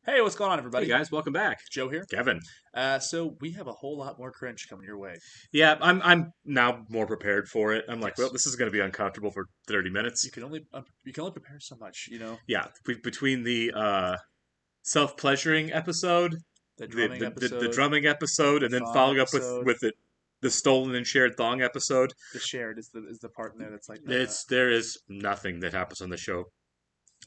Hey, what's going on, everybody? Hey guys, welcome back. Joe here. Kevin. So we have a whole lot more cringe coming your way. Yeah, I'm now more prepared for it. I'm like, Yes. well, this is going to be uncomfortable for 30 minutes. You can only prepare so much, Yeah, between the self-pleasuring episode, The the, drumming the the the episode, drumming episode, the and then thong following up episode. with the stolen and shared thong episode. The shared is the part in there that's like There is nothing that happens on the show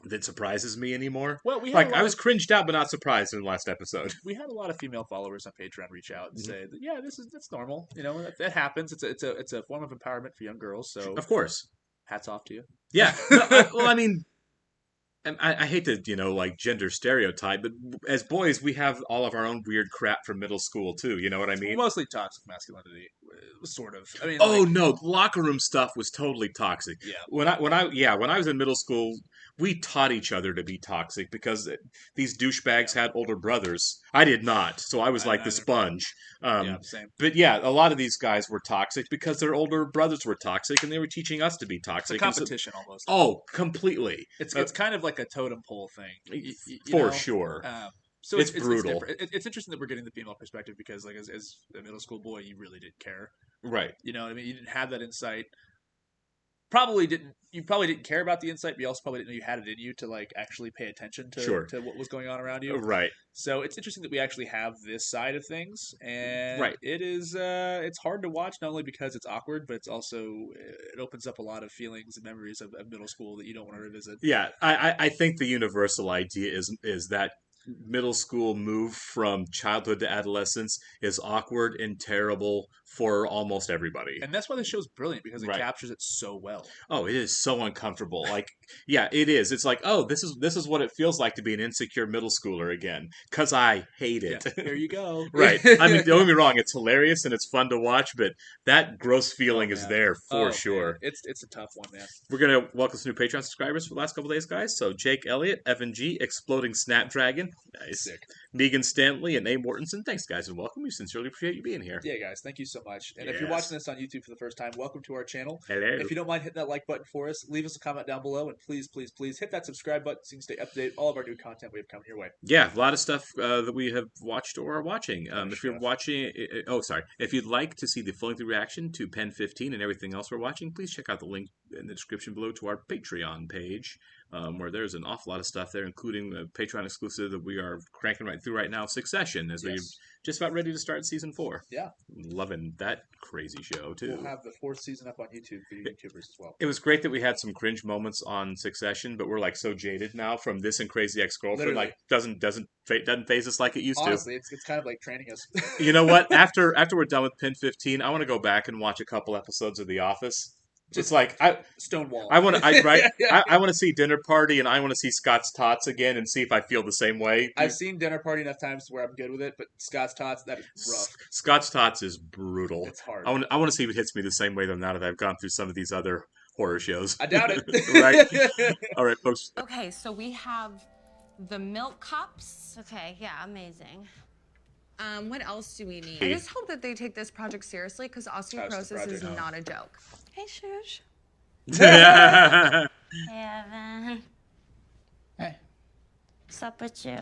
that surprises me anymore. Well, we had a Like I lot was of cringed out, but not surprised in the last episode. we had a lot of female followers on Patreon reach out and Mhm. say that, yeah, that's normal. That happens. It's a form of empowerment for young girls. So Of course. hats off to you. Yeah. No, well, I mean, and I hate to, like gender stereotype, but as boys, we have all of our own weird crap from middle school too. You know what I mean? Mostly toxic masculinity, sort of. I mean, Oh like, no, locker room stuff was totally toxic. yeah. When I was in middle school, we taught each other to be toxic because these douchebags had older brothers. I did not, so I was I like the didn't either. sponge. Yeah, same. But yeah, a lot of these guys were toxic because their older brothers were toxic, and they were teaching us to be It's a toxic. And so- competition almost. oh, completely. It's kind of like a totem pole thing, For sure. So It's it's brutal. different. It's interesting that we're getting the female perspective because, like, as a middle school boy, you really didn't care. Right. You know what I mean? You didn't have that insight. You probably didn't care about the insight, but you also probably didn't know you had it in you to like actually pay attention to Sure. to what was going on around you. Right. So it's interesting that we actually have this side of things, and Right. it's hard to watch not only because it's awkward, but it's also it opens up a lot of feelings and memories of middle school that you don't want to revisit. Yeah, I think the universal idea is that middle school move from childhood to adolescence is awkward and terrible for almost everybody. And that's why this show's brilliant because it Right. captures it so well. Oh, it is so uncomfortable. Like, yeah, it is. It's like, oh, this is what it feels like to be an insecure middle schooler again. 'Cause I hate it. Yeah, here you go. Right. I mean, don't get me wrong, it's hilarious and it's fun to watch, but that gross feeling is man. there for Oh, sure. man. It's a tough one, man. We're going to welcome some new Patreon subscribers for the last couple days, guys. So Jake Elliott, Evan G, Exploding Snapdragon, nice. Sick. Megan Stanley, and A. Mortensen. Thanks, guys, and welcome. We sincerely appreciate you being here. Yeah, guys, thank you so much. And if you're Yes. watching this on YouTube for the first time, welcome to our channel. Hello. If you don't mind hitting that like button for us, leave us a comment down below, and please, please, please hit that subscribe button so you can stay up to date with all of our new content we have coming your way. Yeah, a lot of stuff that we have watched or are watching. If you're stuff. watching, if you'd like to see the full-length reaction to Pen15 and everything else we're watching, please check out the link in the description below to our Patreon page, where there's an awful lot of stuff there, including the Patreon exclusive that we are cranking right through right now, Succession, as we're just about ready to start season 4. Yeah. Loving that crazy show, too. We'll have the 4th season up on YouTube for you YouTubers as well. It was great that we had some cringe moments on Succession, but we're like so jaded now from this and Crazy Ex-Girlfriend. Literally. Like doesn't phase us like it used Honestly, it's kind of like training us. to. You know what? After we're done with Pen15, I want to go back and watch a couple episodes of The Office. Just like Stonewall. I want to, I want to see Dinner Party, and I want to see Scott's Tots again, and see if I feel the same way. I've seen Dinner Party enough times where I'm good with it, but Scott's Tots, that is rough. Scott's Tots is brutal. It's hard. I want to see if it hits me the same way though. Now that I've gone through some of these other horror shows, I doubt it. Right? All right, folks. Okay, so we have the milk cups. Okay, yeah, amazing. What else do we need? I just hope that they take this project seriously because osteoporosis is not a joke. Hey, Shush. Yeah. Hey, Evan. Hey. What's up with you?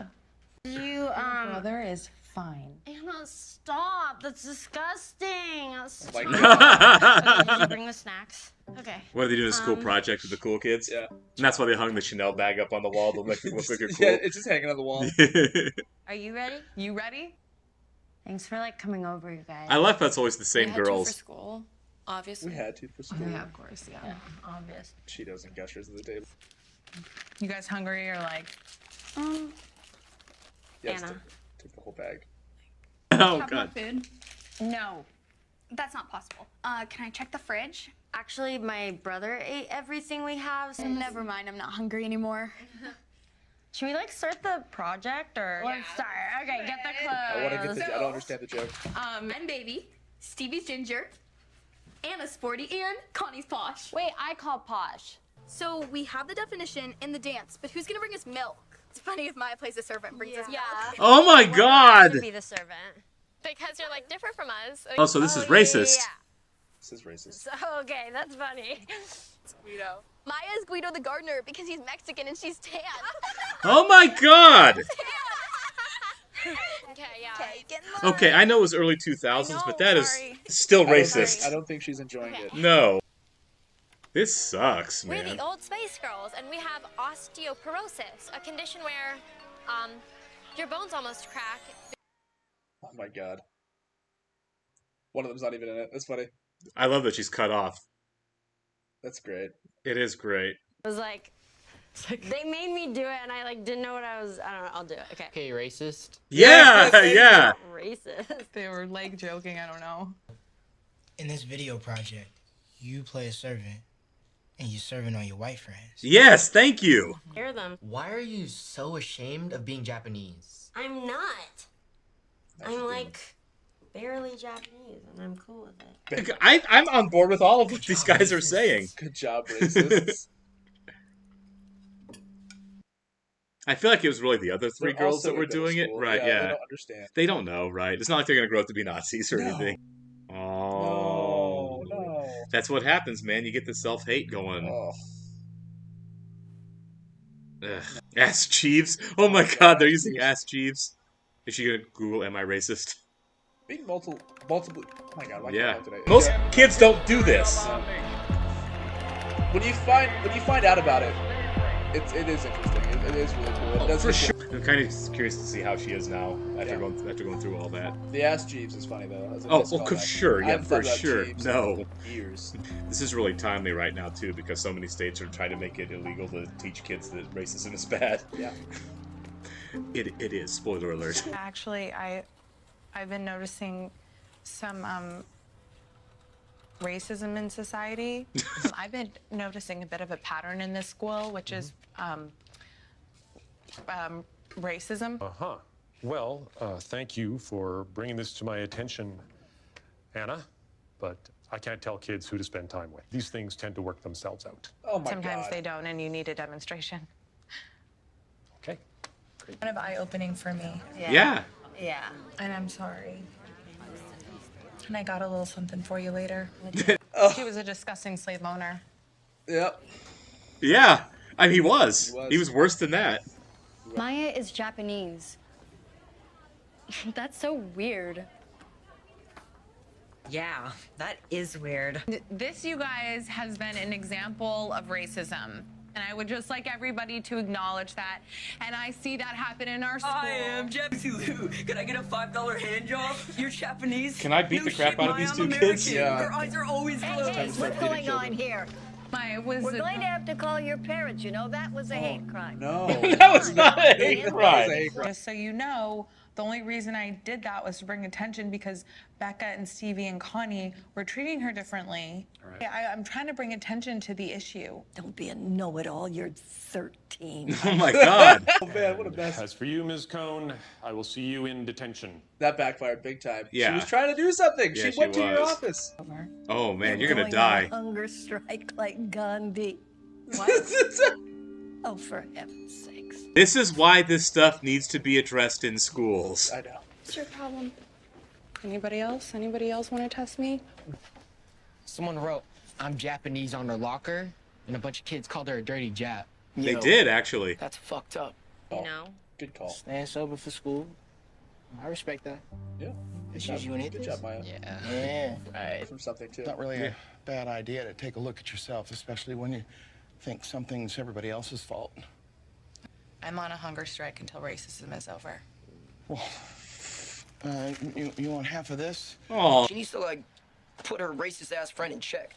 You, Your brother is fine. Anna, stop. That's disgusting. That's Like- okay, did you bring the snacks? Okay. What are they doing? A school project with the cool kids? Yeah. And that's why they hung the Chanel bag up on the wall to look like you're cool. Yeah, it's just hanging on the wall. Are you ready? You ready? Thanks for, like, coming over, you guys. I love that's always the same We had to for girls. school, obviously. We had to for school. Yeah, of course, yeah. Obvious. Cheetos and Gushers at the table. You guys hungry or like? Yes, Anna. took the whole bag. Oh Have more god. food? No. That's not possible. Can I check the fridge? Actually, my brother ate everything we have, so Never mind, I'm not hungry anymore. should we, like, start the project, or? Let's start. Okay, get the clothes. I want to get the. I don't understand the joke. I'm baby, Stevie's ginger, Anna's sporty, and Connie's posh. Wait, I call Posh. So we have the definition in the dance, but who's gonna bring us milk? It's funny if my place a servant brings us milk. Oh my god. To be the servant. Because you're like different from us. Oh, so this is racist. Yeah. This is racist. So, okay, that's funny. It's Guido. Maya's Guido the gardener because he's Mexican and she's tan. Oh my god. Tan. Okay, I know it was early 2000s, but that is sorry. still I don't racist. think- I don't think she's enjoying it. No. This sucks, We're man. the old space girls, and we have osteoporosis, a condition where, your bones almost crack. Oh my god. One of them's not even in it. That's funny. I love that she's cut off. That's great. It is great. I was like, they made me do it, and I like didn't know what I was. I don't know. I'll do it. Okay. Okay, racist. Yeah, yeah. Racist. They were like joking. I don't know. In this video project, you play a servant, and you're serving on your white friends. Yes, thank you. Hear them. Why are you so ashamed of being Japanese? I'm not. I'm like barely Japanese, and I'm cool with it. I'm on board with all of what these guys are saying. Good job, racists. I feel like it was really the other three They're girls also that were in middle doing it. school. Right, They yeah. don't understand. They don't know, right? It's not like they're going to grow up to be Nazis or anything. Oh. No. That's what happens, man. You get the self-hate going. Oh. Ugh. Ask Jeeves. Oh my god, they're using Ask Jeeves. Is she going to Google, am I racist? Being multiple. Oh my god, why Yeah. can't I today? Most kids don't do this. When you find out about it, it is interesting. It is really cool. It does For get sure. I'm kind of curious to see how she is now after going through all that. The Ask Jeeves is funny though. That's a Oh, nice well, callback. sure, I yeah, haven't for thought about sure. Jeeves No. in years. This is really timely right now too, because so many states are trying to make it illegal to teach kids that racism is bad. Yeah. It is. Spoiler alert. Actually, I've been noticing some racism in society. I've been noticing a bit of a pattern in this school, which is racism. Uh-huh. Well, thank you for bringing this to my attention, Anna, but I can't tell kids who to spend time with. These things tend to work themselves out. Oh my Sometimes god. they don't, and you need a demonstration. Okay? Kind of eye-opening for me. Yeah. Yeah. And I'm sorry. And I got a little something for you later. He was a disgusting slave owner. Yep. Yeah. I mean, he was. He was. He was worse than that. Maya is Japanese. That's so weird. Yeah, that is weird. This, you guys, has been an example of racism. And I would just like everybody to acknowledge that. And I see that happen in our school. I am Japanese. Can I get a $5 hand job? You're Japanese. Can I beat No the crap shit, out of Maya, these I'm two American. kids? Yeah. Her eyes are always closed. Hey, what's going on here? My was We're going to have to call your parents. You know, that was a hate crime. No. That was not a hate That was crime. a hate crime. Just so you know, the only reason I did that was to bring attention because Becca and Stevie and Connie were treating her differently. Right. I'm trying to bring attention to the issue. Don't be a know-it-all. You're 13. Oh my god. Oh man, what a mess. As for you, Ms. Cone, I will see you in detention. That backfired big time. Yeah. She was trying to do something. Yeah, she went she to your was. office. Oh man, you're gonna Going die. on a hunger strike like Gandhi. What? Oh, for heaven's sakes. This is why this stuff needs to be addressed in schools. I know. What's your problem? Anybody else? Anybody else want to test me? Someone wrote, I'm Japanese on her locker, and a bunch of kids called her a dirty Jap. They did, actually. That's fucked up. Oh, know? good call. Staying sober for school. I respect that. Yeah. It's just you and Good it. job, Maya. Yeah. Right. From something too. Not really a bad idea to take a look at yourself, especially when you think something's everybody else's fault. I'm on a hunger strike until racism is over. Well, you want half of this? Oh. She needs to, like, put her racist ass friend in check.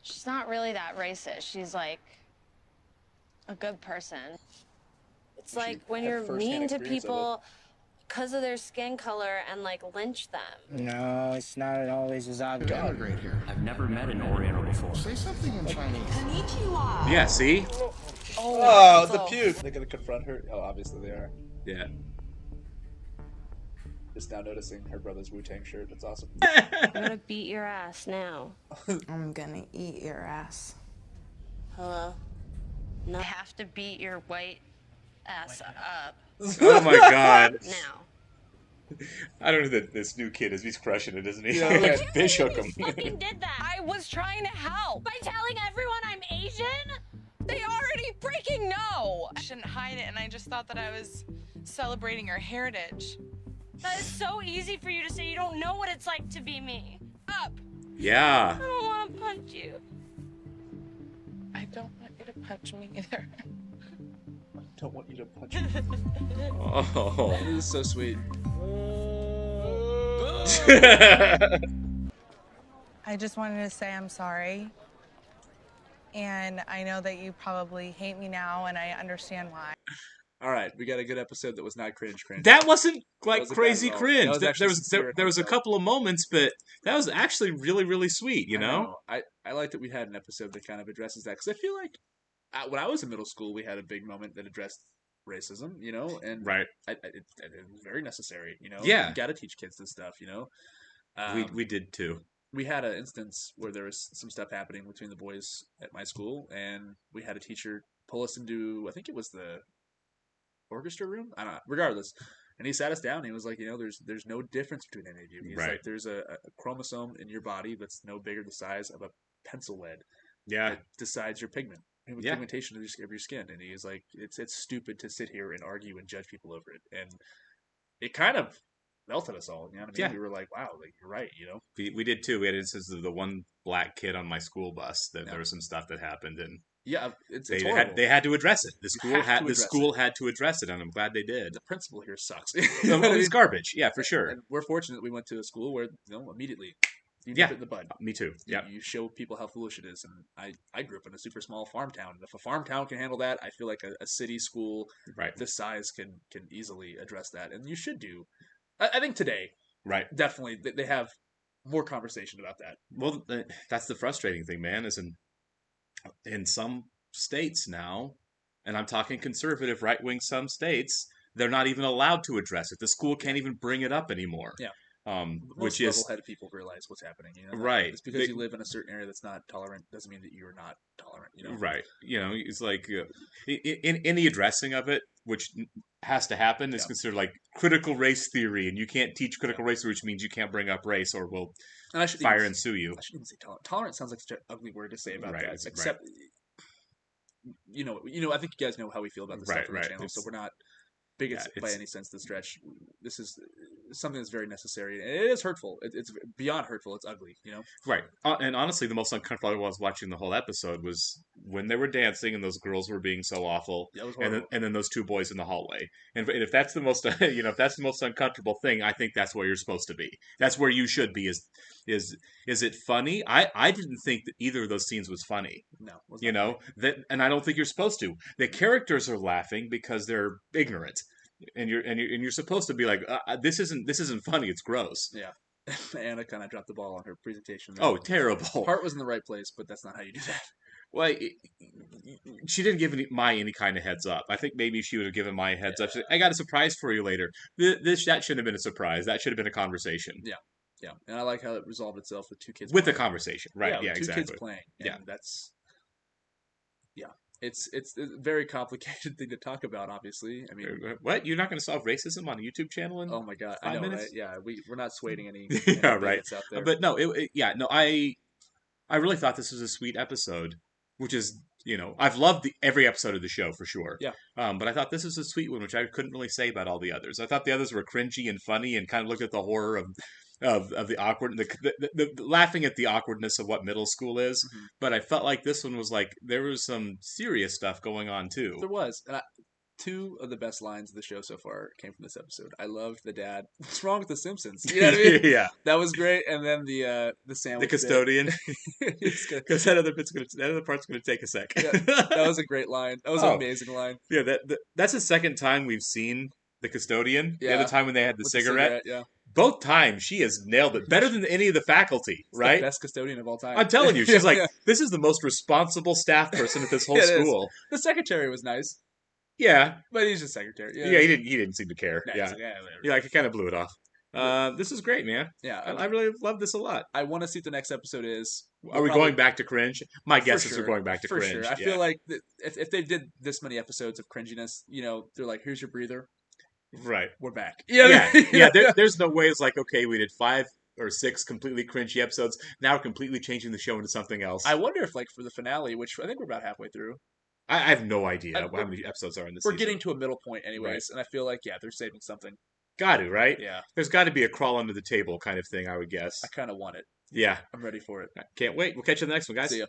She's not really that racist. She's like a good person. It's She like when had you're firsthand mean to experience of people because of their skin color and like lynch them. No, it's not always as obvious. Immigrate here. I've never met an Oriental before. Say something in Chinese. Yeah, see? Oh, the puke. They're gonna confront her. Oh, obviously they are. Yeah. Just now noticing her brother's Wu-Tang shirt. That's awesome. I'm gonna beat your ass now. I'm gonna eat your ass. Hello? I have to beat your white ass up Oh my god. now. I don't know that this new kid is. He's crushing it, isn't he? Yeah, okay. They shook him. Fucking did that I was trying to help. by telling everyone I'm Asian? They already freaking know. I shouldn't hide it, and I just thought that I was celebrating her heritage. That is so easy for you to say. You don't know what it's like to be me. Up. Yeah. I don't want to punch you. I don't want you to punch me either. I don't want you to punch me. Oh. This is so sweet. I just wanted to say I'm sorry. And I know that you probably hate me now, and I understand why. All right, we got a good episode that was not cringe. That wasn't like wasn't bad crazy at all. cringe. That was actually There was sincere and there was a heartfelt. couple of moments, but that was actually really really sweet. You I know? I like that we had an episode that kind of addresses that because I feel like when I was in middle school, we had a big moment that addressed racism, you know, and Right. it was very necessary, you know. Yeah. You got to teach kids this stuff, you know. We did too. We had an instance where there was some stuff happening between the boys at my school, and we had a teacher pull us into, I think it was the orchestra room. I don't know. Regardless, and he sat us down. And he was like, you know, there's no difference between any of you. He's Right. like, there's a chromosome in your body that's no bigger the size of a pencil lead. Yeah. That decides your pigmentation of your skin. And he's like, it's stupid to sit here and argue and judge people over it. And it kind of melted us all. You know what I mean? Yeah. We were like, wow, like you're right. You know. We did too. We had instances of the one black kid on my school bus that there was some stuff that happened, and yeah, it's they horrible. had to address it. The You have to school address had to address it, and I'm glad they did. The principal here sucks. It's garbage. Yeah, for sure. And we're fortunate we went to a school where immediately you nip Yeah. it in the bud. Me too. Yeah. You show people how foolish it is. And I grew up in a super small farm town. And if a farm town can handle that, I feel like a city school this size can easily address that. And you should do. I think today, definitely they have more conversation about that. Well, that's the frustrating thing, man. Is in some states now, and I'm talking conservative, right wing. Some states they're not even allowed to address it. The school can't even bring it up anymore. Yeah. Which Most is level-headed people realize what's happening. You know? Right. It's because you live in a certain area that's not tolerant doesn't mean that you're not tolerant. You know. Right. You know, it's like in any addressing of it, which has to happen, is considered like critical race theory, and you can't teach critical race theory, which means you can't bring up race, or we'll fire and sue you. I shouldn't even say tolerant. Tolerant sounds like such an ugly word to say about that. Right. Except, you know, I think you guys know how we feel about this stuff on the channel, so we're not bigots by any sense of the stretch. This is something that's very necessary. And it is hurtful. It's beyond hurtful. It's ugly, you know? Right. And honestly, the most uncomfortable I was watching the whole episode was when they were dancing and those girls were being so awful. That was and horrible. then those two boys in the hallway. And if that's the most, if that's the most uncomfortable thing, I think that's where you're supposed to be. That's where you should be. Is it funny? I didn't think that either of those scenes was funny. No. You know, and I don't think you're supposed to. The characters are laughing because they're ignorant. And you're supposed to be like, this isn't funny. It's gross. Yeah, Anna kind of dropped the ball on her presentation. Oh, terrible! Heart was in the right place, but that's not how you do that. Well, she didn't give Mai any kind of heads up. I think maybe she would have given Mai a heads up. She said, I got a surprise for you later. That shouldn't have been a surprise. That should have been a conversation. Yeah, and I like how it resolved itself with two kids. With playing. a conversation, right? Yeah, two exactly. kids playing. And that's. It's a very complicated thing to talk about. Obviously, I mean, what, you're not going to solve racism on a YouTube channel in oh my god, 5 I know, minutes? right? Yeah, we're not swaying any. Yeah, right. Out there. But no, I really thought this was a sweet episode, which is, I've loved every episode of the show for sure. Yeah. But I thought this was a sweet one, which I couldn't really say about all the others. I thought the others were cringy and funny and kind of looked at the horror of the awkward, the laughing at the awkwardness of what middle school is. Mm-hmm. But I felt like this one was like, there was some serious stuff going on too. There was. And two of the best lines of the show so far came from this episode. I loved the dad. What's wrong with the Simpsons? You know what I mean? Yeah, that was great. And then the sandwich, the custodian, because that other part's going to take a sec. Yeah, that was a great line. That was an amazing line. Yeah, that's the second time we've seen the custodian. Yeah. The other time when they had the cigarette. Yeah. Both times she has nailed it better than any of the faculty, right? The best custodian of all time. I'm telling you, she's like, this is the most responsible staff person at this whole school. The secretary was nice. Yeah, but he's just secretary. Yeah, he didn't seem to care. Nah, yeah, yeah, I kind of blew it off. This is great, man. Yeah, I really love this a lot. I want to see what the next episode is. Are we going back to cringe? My guess is we're going back to cringe. Sure. I feel like if they did this many episodes of cringiness, they're like, here's your breather. Right. We're back. Yeah. There's no way it's like, okay, we did 5 or 6 completely cringy episodes. Now we're completely changing the show into something else. I wonder if, like, for the finale, which I think we're about halfway through. I have no idea how many episodes are in this season. We're getting to a middle point anyways, and I feel like, they're saving something. Got to, right? Yeah. There's got to be a crawl under the table kind of thing, I would guess. I kind of want it. Yeah. I'm ready for it. Can't wait. We'll catch you in the next one, guys. See ya.